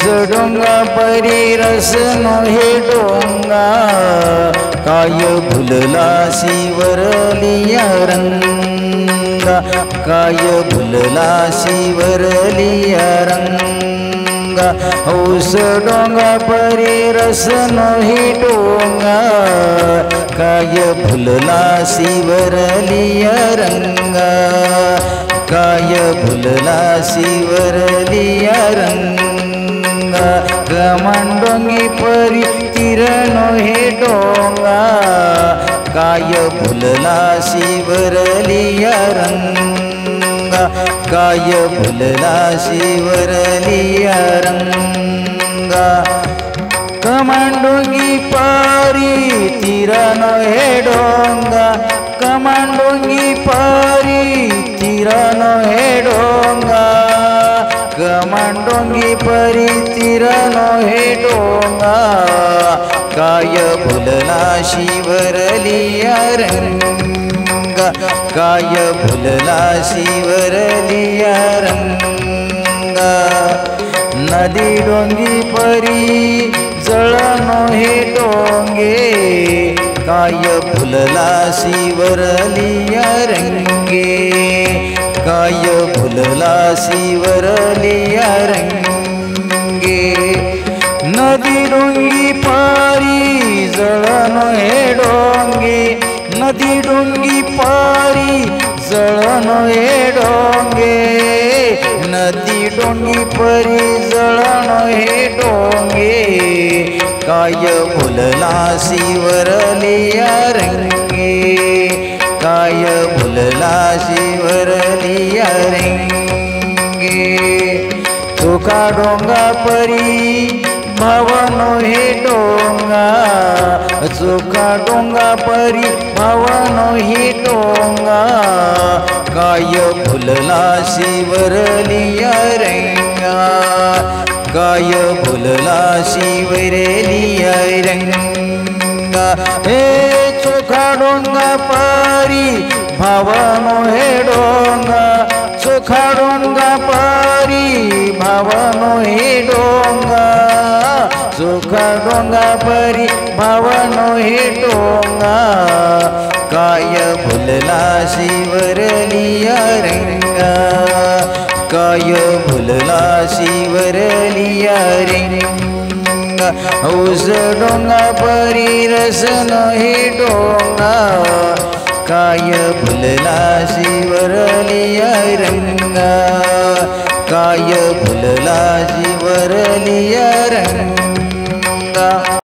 डोंगा परी रस हे डोंगा काय भुलला शिवरलिया रंगा काय भुलला शिवरलिया रंगा औस डोंगा परी रस हे डोंगा काय भुलला शिवरलिया रंगा काय भुलला शिवरलिया रंगा कमांडोंगी परी तिरनो हे डोंगा काय भुलला शिवरलिया रंगा काय भुलला शिवरलिया रंगा कमांडोंगी पारी तिरनो हे डोंगा कमांडोंगी पारी तिरनो हे डोंगा कमांडोंगी परी तिरनो हे डोंगा काय भुलला शिवरलिया रंगा काय भुलला शिवरलिया रंगा नदी डोंगी परी जळनो हे डोंगे काय भुलला शिवरलिया रंगे काय भुलला शिवरलिया रंगे नदी डोंगी पारी जळनो हे डोंगे नदी डोंगी पारी जळनो हे डोंगे नदी डोंगी परी जळनो हे डोंगे काय भुलला शिवरलिया रंगे काय भुलला शिवरलिया रंगे चोखा डोंगा परी भावनो हे डोंगा चोखा डोंगा परी भावनो हे डोंगा काय भुलला शिवरलिया रंगा काय भुलला शिवरलिया रंगा हे चोखा डोंगा परी भावनो हे डोंगा चोखा डोंगा परी भावनो हे डोंगा चोखा डोंगा परी भावनो हे डोंगा काय भुलला शिवरलिया रंगा काय भुलला शिवरलिया रंगा औस डोंगा परी रसन हे डोंगा काय भुलला शिवरलिया रंगा काय भुलला शिवरलिया रंगा